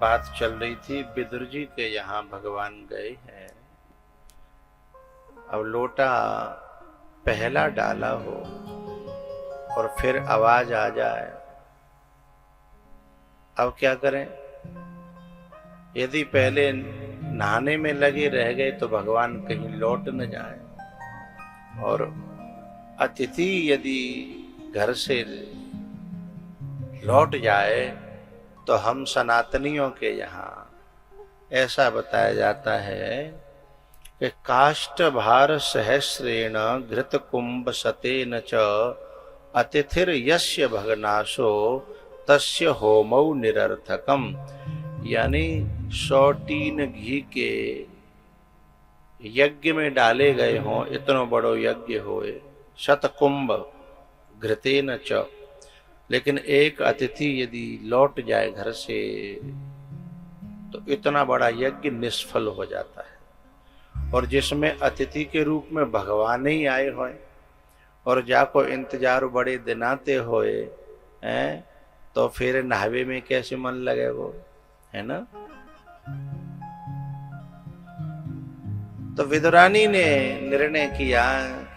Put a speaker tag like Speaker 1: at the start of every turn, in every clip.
Speaker 1: बात चल रही थी, विदुर जी के यहाँ भगवान गए हैं। अब लोटा पहला डाला हो और फिर आवाज आ जाए, अब क्या करें? यदि पहले नहाने में लगे रह गए तो भगवान कहीं लौट न जाए, और अतिथि यदि घर से लौट जाए तो हम सनातनियों के यहाँ ऐसा बताया जाता है कि काष्ठ भार सहस्रेण घृत कुंभ सतेन च अतिथिर यस्य भगनाशो तस्य होमौ निरर्थकम। यानी 100 टीन घी के यज्ञ में डाले गए हों, इतना बड़ो यज्ञ होए, शतकुंभ घृतेन च, लेकिन एक अतिथि यदि लौट जाए घर से तो इतना बड़ा यज्ञ निष्फल हो जाता है। और जिसमें अतिथि के रूप में भगवान ही आए होए और जाको इंतजार बड़े दिनाते होए हैं, तो फिर नहावे में कैसे मन लगे वो, है ना? तो विदुरानी ने निर्णय किया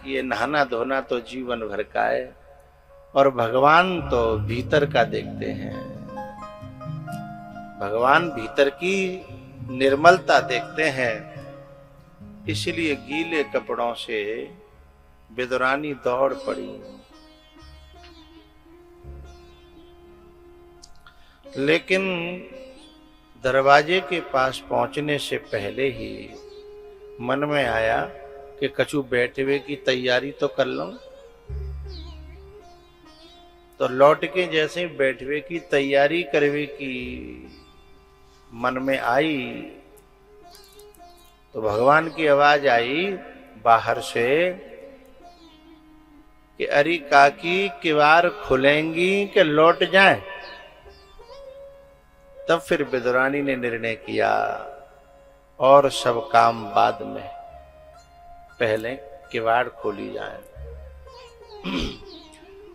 Speaker 1: कि ये नहाना धोना तो जीवन भर का है और भगवान तो भीतर का देखते हैं, भगवान भीतर की निर्मलता देखते हैं। इसलिए गीले कपड़ों से विदुरानी दौड़ पड़ी। लेकिन दरवाजे के पास पहुंचने से पहले ही मन में आया कि कछु बैठवे की तैयारी तो कर लूं। तो लौट के जैसे ही बैठवे की तैयारी करवे की मन में आई तो भगवान की आवाज आई बाहर से कि अरे काकी किवाड़ खुलेंगी कि लौट जाएं। तब फिर विदुरानी ने निर्णय किया और सब काम बाद में, पहले किवाड़ खोली जाए।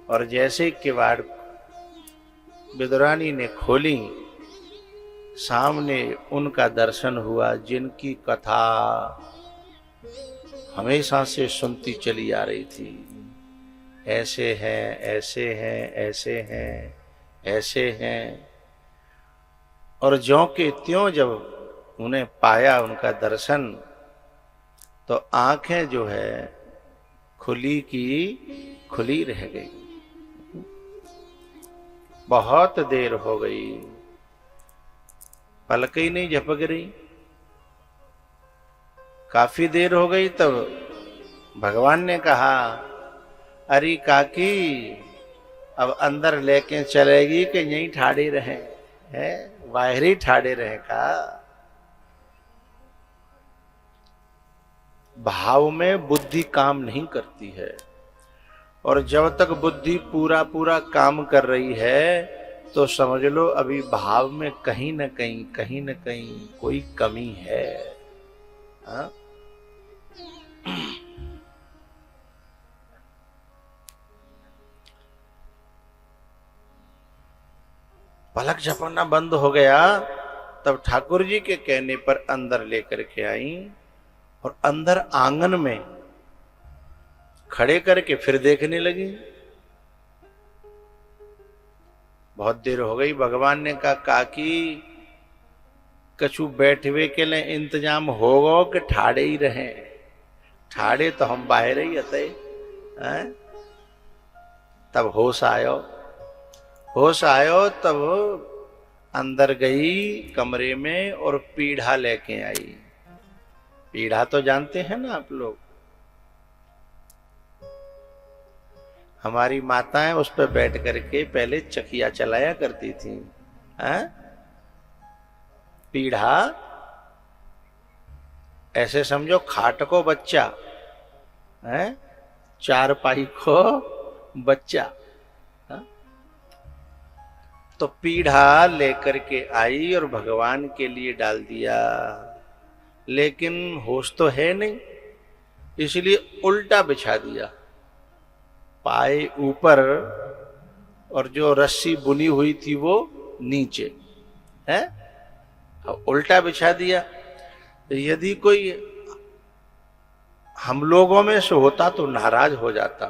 Speaker 1: और जैसे ही किवाड़ विदुरानी ने खोली, सामने उनका दर्शन हुआ जिनकी कथा हमेशा से सुनती चली आ रही थी। ऐसे हैं, ऐसे हैं, ऐसे हैं, ऐसे हैं। और ज्यों के त्यों जब उन्हें पाया उनका दर्शन, तो आंखें जो है खुली की खुली रह गई। बहुत देर हो गई, पलक ही नहीं झपक रही। काफी देर हो गई तब भगवान ने कहा, अरे काकी अब अंदर लेके चलेगी कि यहीं ठाड़े रहे, है बाहर ही ठाड़े रहे का? भाव में बुद्धि काम नहीं करती है, और जब तक बुद्धि पूरा पूरा काम कर रही है तो समझ लो अभी भाव में कहीं न कहीं कोई कमी है। हा? पलक झपकना बंद हो गया, तब ठाकुर जी के कहने पर अंदर लेकर के आई और अंदर आंगन में खड़े करके फिर देखने लगी। बहुत देर हो गई। भगवान ने कहा, काकी कछु बैठवे के लिए इंतजाम होगा कि ठाड़े ही रहे? ठाड़े तो हम बाहर ही अते। तब होश आयो तब अंदर गई कमरे में और पीढ़ा लेके आई। पीढ़ा तो जानते हैं ना आप लोग, हमारी माताएं उस पर बैठ करके पहले चकिया चलाया करती थी। पीढ़ा ऐसे समझो खाट को बच्चा, चारपाई को बच्चा। तो पीढ़ा लेकर के आई और भगवान के लिए डाल दिया, लेकिन होश तो है नहीं, इसलिए उल्टा बिछा दिया। पाए ऊपर और जो रस्सी बुनी हुई थी वो नीचे है। अब उल्टा बिछा दिया। तो यदि कोई हम लोगों में से होता तो नाराज हो जाता।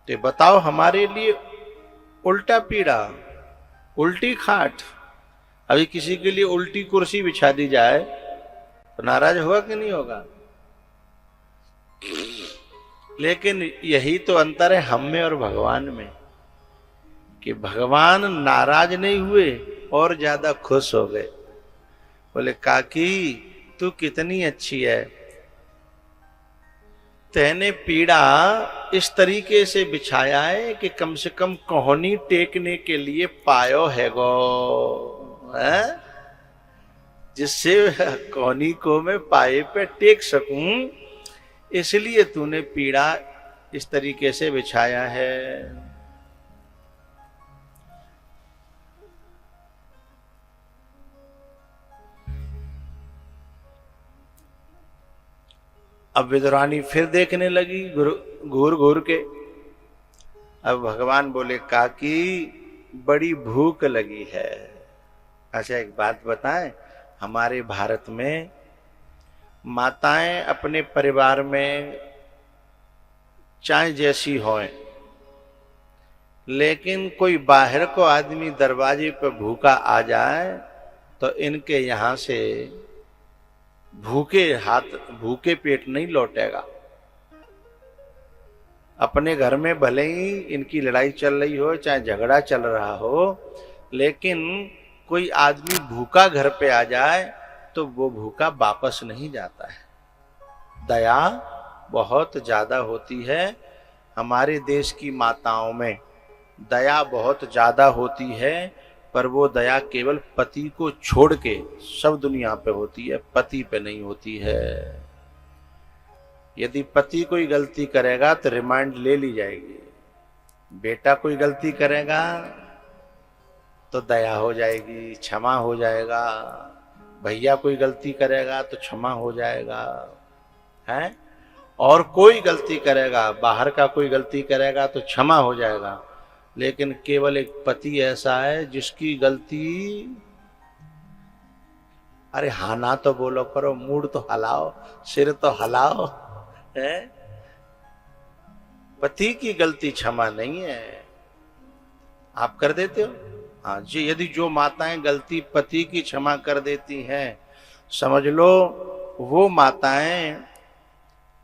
Speaker 1: तो बताओ, हमारे लिए उल्टा पीड़ा, उल्टी खाट। अभी किसी के लिए उल्टी कुर्सी बिछा दी जाए तो नाराज होगा कि नहीं होगा? लेकिन यही तो अंतर है हम में और भगवान में, कि भगवान नाराज नहीं हुए और ज्यादा खुश हो गए। बोले काकी तू कितनी अच्छी है, तेने पीड़ा इस तरीके से बिछाया है कि कम से कम कोहनी टेकने के लिए पायो है गो, है? जिससे कोहनी को मैं पाए पे टेक सकूं, इसलिए तूने पीड़ा इस तरीके से बिछाया है। अब विदुरानी फिर देखने लगी घूर घूर के। अब भगवान बोले काकी बड़ी भूख लगी है। अच्छा एक बात बताएं, हमारे भारत में माताएं अपने परिवार में चाहे जैसी हों, लेकिन कोई बाहर को आदमी दरवाजे पर भूखा आ जाए तो इनके यहां से भूखे पेट नहीं लौटेगा। अपने घर में भले ही इनकी लड़ाई चल रही हो, चाहे झगड़ा चल रहा हो, लेकिन कोई आदमी भूखा घर पे आ जाए तो वो भूखा वापस नहीं जाता है। दया बहुत ज्यादा होती है हमारे देश की माताओं में, दया बहुत ज्यादा होती है, पर वो दया केवल पति को छोड़ के सब दुनिया पे होती है, पति पे नहीं होती है। यदि पति कोई गलती करेगा तो रिमांड ले ली जाएगी, बेटा कोई गलती करेगा तो दया हो जाएगी, क्षमा हो जाएगा, भैया कोई गलती करेगा तो क्षमा हो जाएगा, है? और कोई गलती करेगा, बाहर का कोई गलती करेगा तो क्षमा हो जाएगा। लेकिन केवल एक पति ऐसा है जिसकी गलती, अरे हाँ ना तो बोलो करो, मूड तो हलाओ, सिर तो हलाओ, है? पति की गलती क्षमा नहीं है। आप कर देते हो? हाँ जी। यदि जो माताएं गलती पति की क्षमा कर देती हैं, समझ लो वो माताएं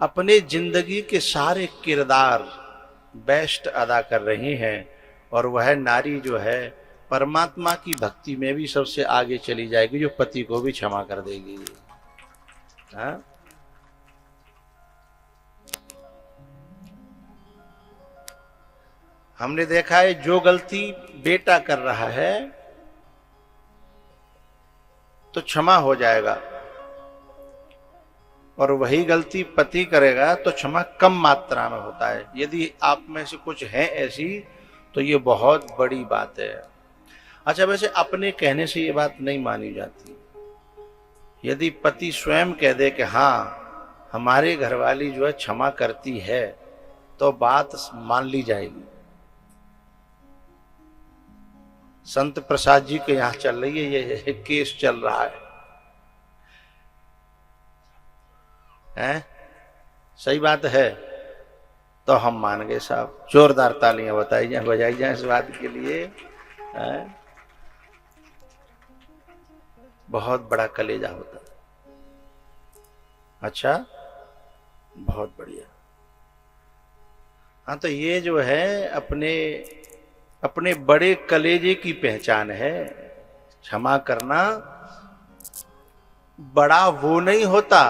Speaker 1: अपने जिंदगी के सारे किरदार बेस्ट अदा कर रही हैं, और वह नारी जो है परमात्मा की भक्ति में भी सबसे आगे चली जाएगी, जो पति को भी क्षमा कर देगी। हाँ? हमने देखा है जो गलती बेटा कर रहा है तो क्षमा हो जाएगा, और वही गलती पति करेगा तो क्षमा कम मात्रा में होता है। यदि आप में से कुछ है ऐसी तो ये बहुत बड़ी बात है। अच्छा वैसे अपने कहने से ये बात नहीं मानी जाती। यदि पति स्वयं कह दे कि हाँ हमारे घरवाली जो है क्षमा करती है, तो बात मान ली जाएगी। संत प्रसाद जी के यहां चल रही है, ये केस चल रहा है, हैं? सही बात है तो हम मान गए साहब। जोरदार तालियां बजाई जाए इस बात के लिए, हैं? बहुत बड़ा कलेजा होता है। अच्छा बहुत बढ़िया। हाँ तो ये जो है अपने बड़े कलेजे की पहचान है। क्षमा करना बड़ा वो नहीं होता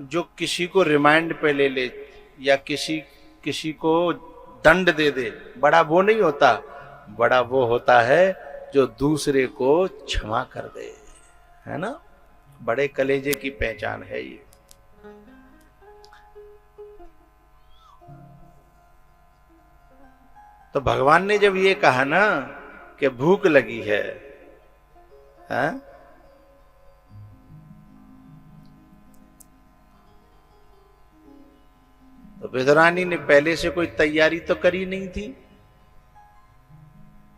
Speaker 1: जो किसी को रिमांड पे ले ले या किसी को दंड दे दे, बड़ा वो नहीं होता। बड़ा वो होता है जो दूसरे को क्षमा कर दे, है ना? बड़े कलेजे की पहचान है ये। तो भगवान ने जब ये कहा ना कि भूख लगी है, हाँ? तो विदुरानी ने पहले से कोई तैयारी तो करी नहीं थी,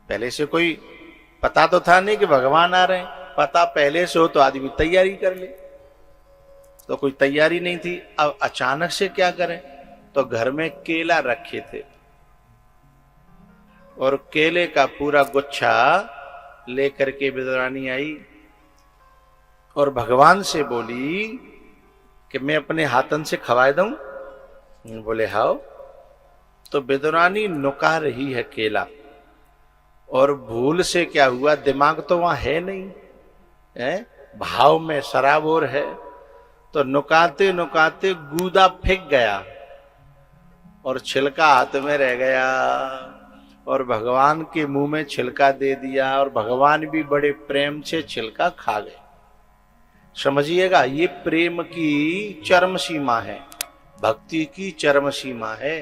Speaker 1: पहले से कोई पता तो था नहीं कि भगवान आ रहे हैं। पता पहले से हो तो आदमी तैयारी कर ले, तो कोई तैयारी नहीं थी। अब अचानक से क्या करें, तो घर में केला रखे थे और केले का पूरा गुच्छा लेकर के विदुरानी आई और भगवान से बोली कि मैं अपने हाथन से खवा दूं। बोले हाओ। तो विदुरानी नुका रही है केला, और भूल से क्या हुआ, दिमाग तो वहां है नहीं है, भाव में सराबोर है, तो नुकाते नुकाते गूदा फेंक गया और छिलका हाथ में रह गया और भगवान के मुंह में छिलका दे दिया और भगवान भी बड़े प्रेम से छिलका खा गए। समझिएगा, ये प्रेम की चरम सीमा है, भक्ति की चरम सीमा है।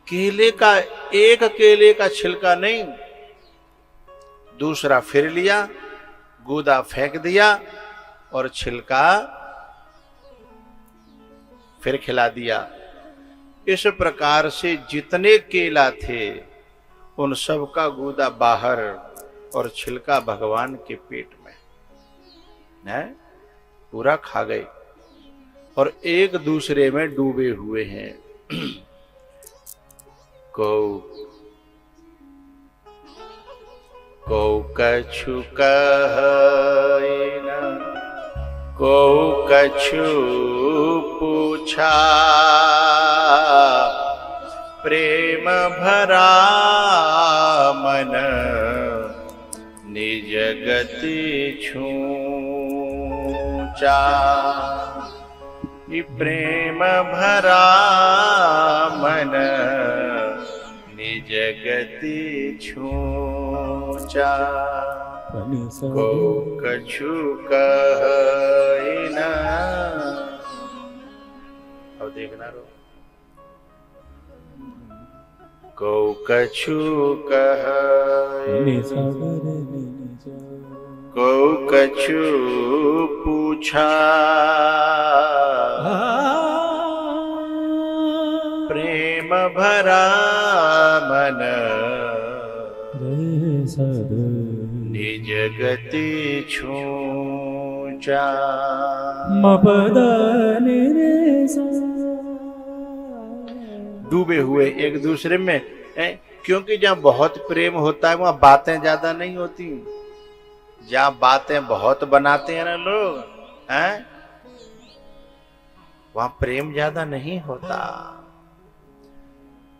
Speaker 1: केले का, एक केले का छिलका नहीं, दूसरा फिर लिया, गूदा फेंक दिया और छिलका फिर खिला दिया। इस प्रकार से जितने केला थे उन सब का गूदा बाहर और छिलका भगवान के पेट में है, पूरा खा गए और एक दूसरे में डूबे हुए हैं। को कछु कहै न को कछु पूछा, प्रेम भरा मन निज गति छूचा। प्रेम भरा मन निज गति छूचा, को कछु कहै न। अब देखना रो, को कछु कहै, को कछु पूछा, प्रेम भरा मन निज गति छूचा। डूबे हुए एक दूसरे में है, क्योंकि जहाँ बहुत प्रेम होता है वहां बातें ज्यादा नहीं होती। जहाँ बातें बहुत बनाते हैं ना लोग हैं, वहां प्रेम ज्यादा नहीं होता।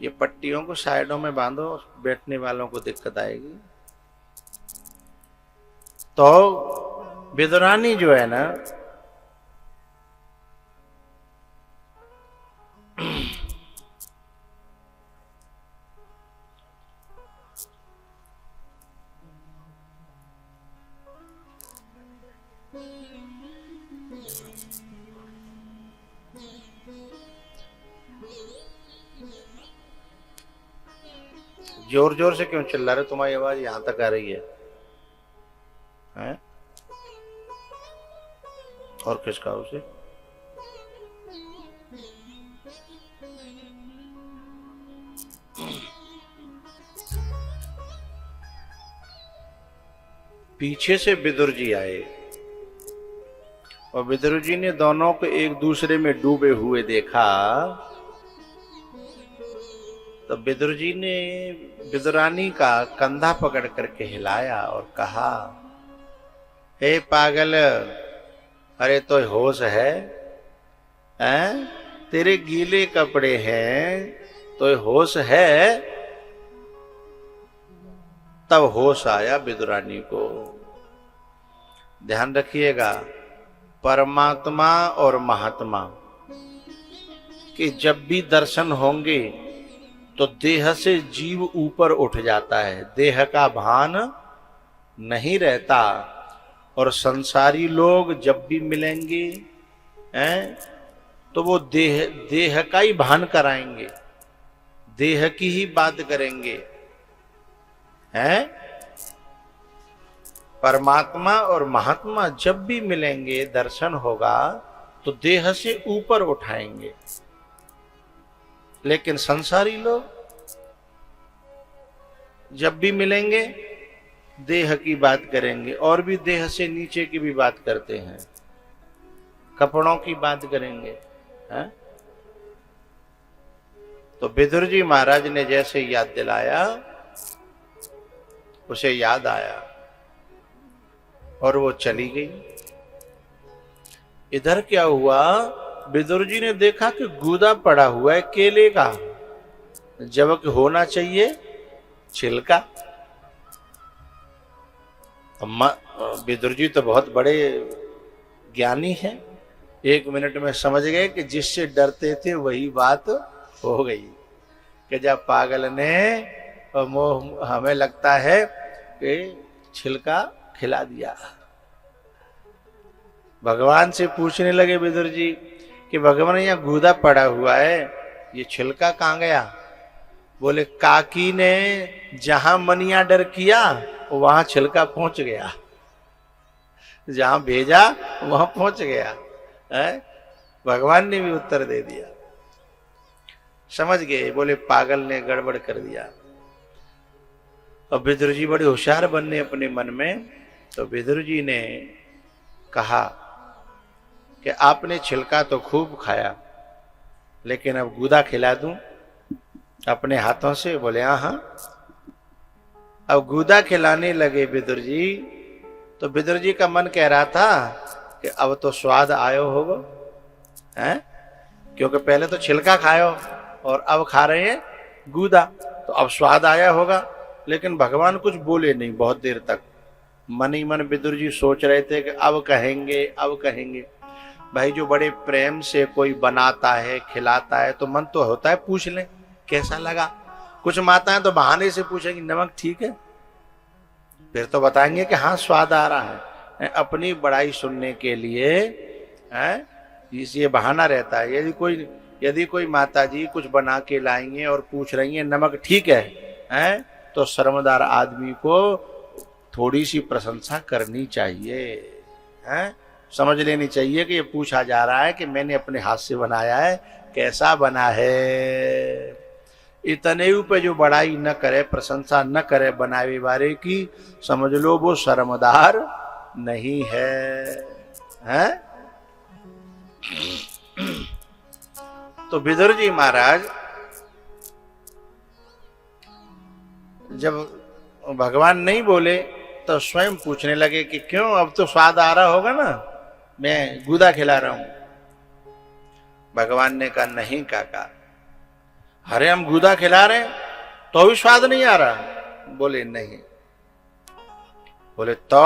Speaker 1: ये पट्टियों को साइडों में बांधो, बैठने वालों को दिक्कत आएगी। तो विदुरानी जो है ना, जोर जोर से क्यों चिल्ला रहे, तुम्हारी आवाज यहां तक आ रही है, हैं? और किसका उसे? पीछे से विदुर जी आए और विदुर जी ने दोनों को एक दूसरे में डूबे हुए देखा। तो विदुर जी ने विदुरानी का कंधा पकड़ करके हिलाया और कहा, हे पागल, अरे तो होश है? तेरे गीले कपड़े हैं, तो होश है? तब होश आया विदुरानी को। ध्यान रखिएगा, परमात्मा और महात्मा के जब भी दर्शन होंगे तो देह से जीव ऊपर उठ जाता है, देह का भान नहीं रहता। और संसारी लोग जब भी मिलेंगे हैं, तो वो देह का ही भान कराएंगे, देह की ही बात करेंगे हैं। परमात्मा और महात्मा जब भी मिलेंगे, दर्शन होगा तो देह से ऊपर उठाएंगे। लेकिन संसारी लोग जब भी मिलेंगे देह की बात करेंगे, और भी देह से नीचे की भी बात करते हैं, कपड़ों की बात करेंगे, है? तो विदुर जी महाराज ने जैसे याद दिलाया, उसे याद आया और वो चली गई। इधर क्या हुआ, विदुर जी ने देखा कि गूदा पड़ा हुआ है केले का, जबकि होना चाहिए छिलका। विदुर जी तो बहुत बड़े ज्ञानी हैं, 1 मिनट में समझ गए कि जिससे डरते थे वही बात हो गई, कि जब पागल ने मोह हमें लगता है कि छिलका खिला दिया। भगवान से पूछने लगे विदुर जी कि भगवान यहाँ गूदा पड़ा हुआ है, ये छिलका कहाँ गया? बोले काकी ने जहां मनिया डर किया वहां छिलका पहुंच गया, जहां भेजा वहां पहुंच गया है? भगवान ने भी उत्तर दे दिया, समझ गए। बोले पागल ने गड़बड़ कर दिया। अब विदुर जी बड़े होशियार बनने अपने मन में, तो विदुर जी ने कहा कि आपने छिलका तो खूब खाया, लेकिन अब गूदा खिला दूं अपने हाथों से? बोले हाँ। अब गूदा खिलाने लगे विदुर जी, तो विदुर जी का मन कह रहा था कि अब तो स्वाद आयो होगा, हैं? क्योंकि पहले तो छिलका खायो और अब खा रहे हैं गूदा, तो अब स्वाद आया होगा। लेकिन भगवान कुछ बोले नहीं बहुत देर तक। मन ही मन विदुर जी सोच रहे थे कि अब कहेंगे, अब कहेंगे। भाई जो बड़े प्रेम से कोई बनाता है, खिलाता है, तो मन तो होता है पूछ लें कैसा लगा। कुछ माताएं तो बहाने से पूछेंगी नमक ठीक है, फिर तो बताएंगे कि हाँ स्वाद आ रहा है। अपनी बड़ाई सुनने के लिए है, ये बहाना रहता है। यदि कोई माता जी कुछ बना के लाएंगे और पूछ रही है नमक ठीक है, तो शर्मदार आदमी को थोड़ी सी प्रशंसा करनी चाहिए, है? समझ लेनी चाहिए कि ये पूछा जा रहा है कि मैंने अपने हाथ से बनाया है, कैसा बना है। इतने पे जो बड़ाई न करे, प्रशंसा न करे बनावे वाले की, समझ लो वो शर्मदार नहीं है, हैं? तो विदुर जी महाराज जब भगवान नहीं बोले तो स्वयं पूछने लगे कि क्यों, अब तो स्वाद आ रहा होगा ना, मैं गूदा खिला रहा हूं। भगवान ने कहा नहीं काका, अरे हम गूदा खिला रहे हैं तो भी स्वाद नहीं आ रहा? बोले नहीं। बोले तो?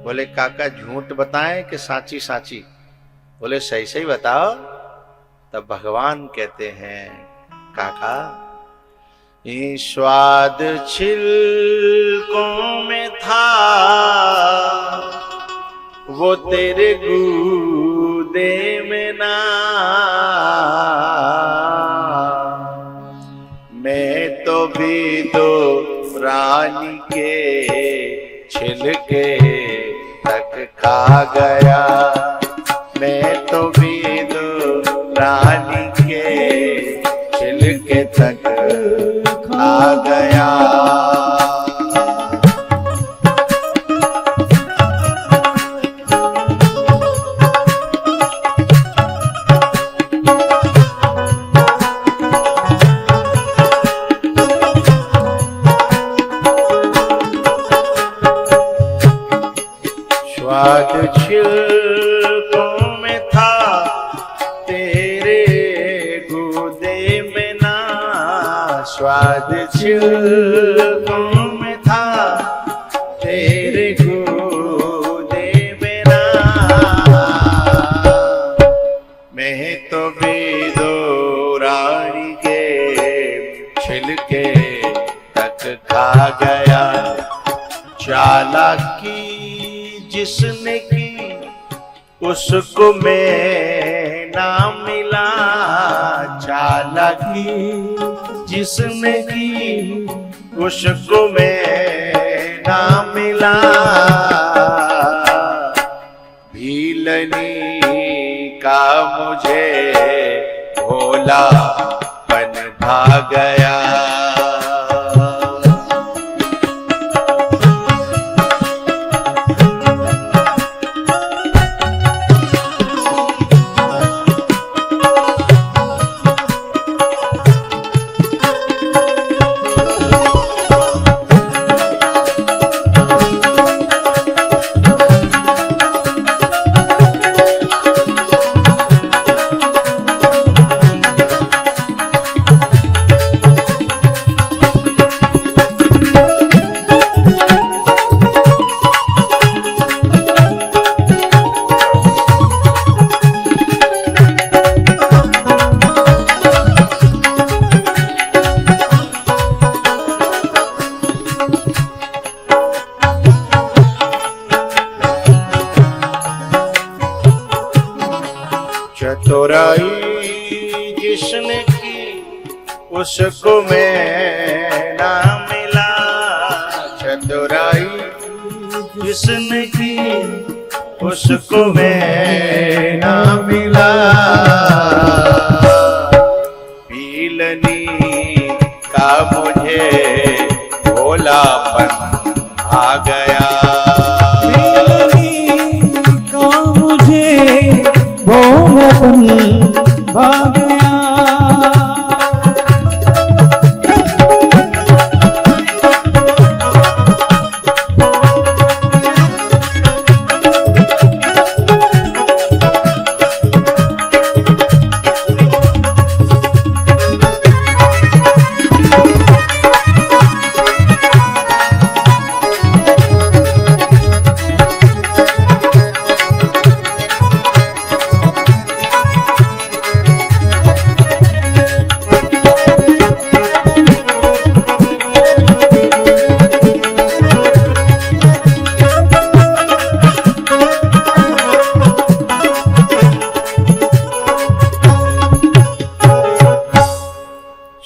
Speaker 1: बोले काका झूठ बताएं कि साची साची? बोले सही सही बताओ। तब भगवान कहते हैं काका ये स्वाद छिलकों में था, वो तेरे गूदे में ना। मैं तो भी दो रानी के छिलके तक खा गया, मैं तो भी दो रानी के छिलके तक खा गया। स्वाद छिलकों में था, तेरे गूदे में ना। स्वाद छिलकों में था, तेरे गूदे में ना। मैं तो भी दो रानी के छिलके तक खा गया। चालाकी जिसने की उसको मैं ना मिला, चालाकी जिसने की उसको मैं ना मिला। भीलनी का मुझे भोलापन भा गया। चतुराई जिसने की उसको मैं ना मिला, चतुराई जिसने की उसको मैं ना मिला। पीलनी का मुझे भोलापन आ गया,
Speaker 2: पीलनी का मुझे भोलापन आ गया।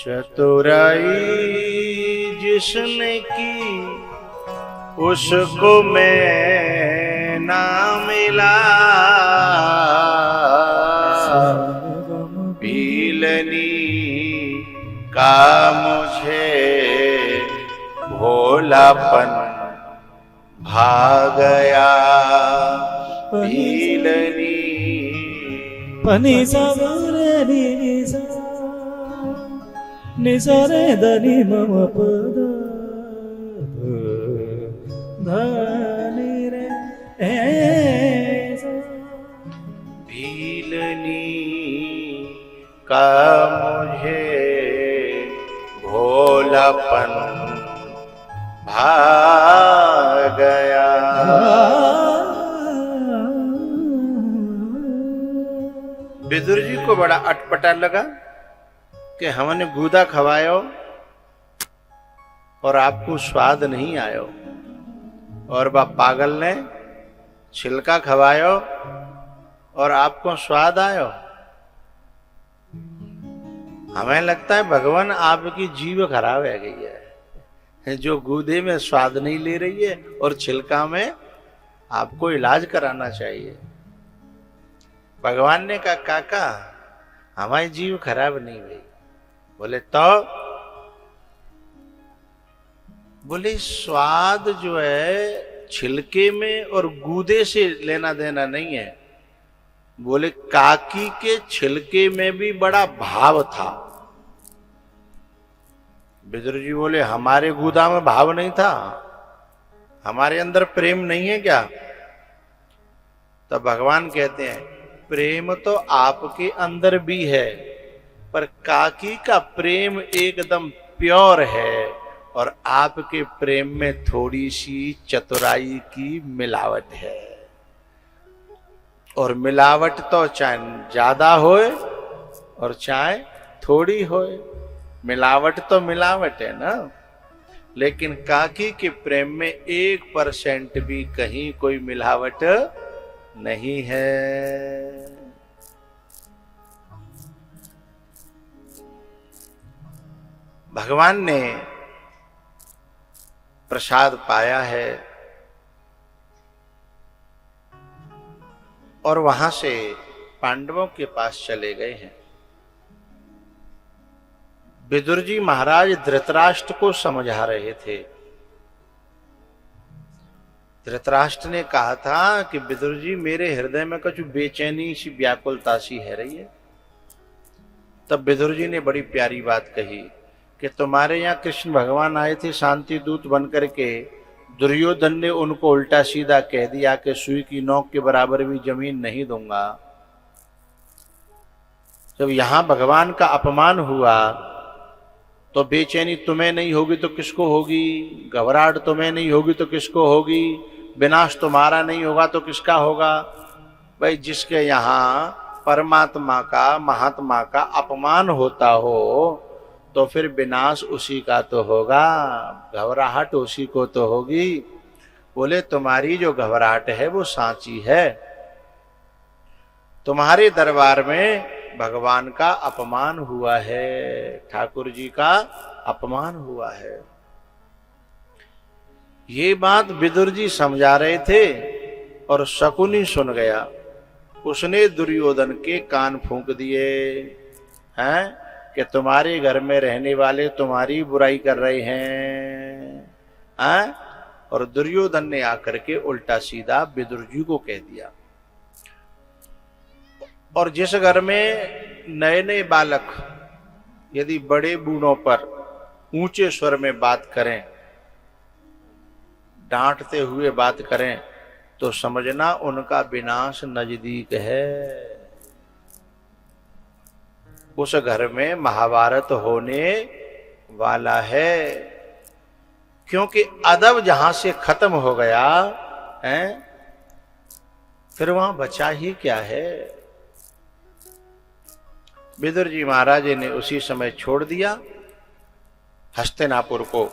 Speaker 1: चतुराई जिसने की उसको मैं ना मिला, पीलनी का मुझे भोलापन भा गया। पीलनी
Speaker 2: पनी सा रे सा नि सा रे द नि मम पद ध नि रे ए सा।
Speaker 1: पीलनी का मुझे भोलापन भा गया। विदुर जी को बड़ा अटपटा लगा कि हमने गूदा खवायो और आपको स्वाद नहीं आयो, और बा पागल ने छिलका खवायो और आपको स्वाद आयो। हमें लगता है भगवान आपकी जीव खराब है गई है, जो गूदे में स्वाद नहीं ले रही है और छिलका में आपको इलाज कराना चाहिए। भगवान ने कहा काका हमारी जीव खराब नहीं हुई। बोले तो बोले स्वाद जो है छिलके में और गूदे से लेना देना नहीं है। बोले काकी के छिलके में भी बड़ा भाव था। विदुर जी बोले हमारे गूदा में भाव नहीं था, हमारे अंदर प्रेम नहीं है क्या? तब भगवान कहते हैं प्रेम तो आपके अंदर भी है, पर काकी का प्रेम एकदम प्योर है और आपके प्रेम में थोड़ी सी चतुराई की मिलावट है। और मिलावट तो चाहे ज्यादा होए और चाहे थोड़ी होए, मिलावट तो मिलावट है ना। लेकिन काकी के प्रेम में 1% भी कहीं कोई मिलावट नहीं है। भगवान ने प्रसाद पाया है और वहां से पांडवों के पास चले गए हैं। विदुर जी महाराज धृतराष्ट्र को समझा रहे थे। धृतराष्ट्र ने कहा था कि विदुर जी मेरे हृदय में कुछ बेचैनी सी व्याकुलता सी है रही है। तब विदुर जी ने बड़ी प्यारी बात कही कि तुम्हारे यहाँ कृष्ण भगवान आए थे शांति दूत बन करके, दुर्योधन ने उनको उल्टा सीधा कह दिया कि सुई की नोक के बराबर भी जमीन नहीं दूंगा। जब यहां भगवान का अपमान हुआ तो बेचैनी तुम्हें नहीं होगी तो किसको होगी, घबराहट तुम्हें नहीं होगी तो किसको होगी, विनाश तुम्हारा नहीं होगा तो किसका होगा? भाई जिसके यहाँ परमात्मा का महात्मा का अपमान होता हो तो फिर विनाश उसी का तो होगा, घबराहट उसी को तो होगी। बोले तुम्हारी जो घबराहट है वो सांची है, तुम्हारे दरबार में भगवान का अपमान हुआ है, ठाकुर जी का अपमान हुआ है। ये बात विदुर जी समझा रहे थे और शकुनी सुन गया। उसने दुर्योधन के कान फूंक दिए हैं कि तुम्हारे घर में रहने वाले तुम्हारी बुराई कर रहे हैं। और दुर्योधन ने आकर के उल्टा सीधा विदुर जी को कह दिया। और जिस घर में नए नए बालक यदि बड़े बूढ़ों पर ऊंचे स्वर में बात करें, डांटते हुए बात करें, तो समझना उनका विनाश नजदीक है। उस घर में महाभारत होने वाला है, क्योंकि अदब जहां से खत्म हो गया है, फिर वहां बचा ही क्या है। विदुर जी महाराज ने उसी समय छोड़ दिया हस्तिनापुर को।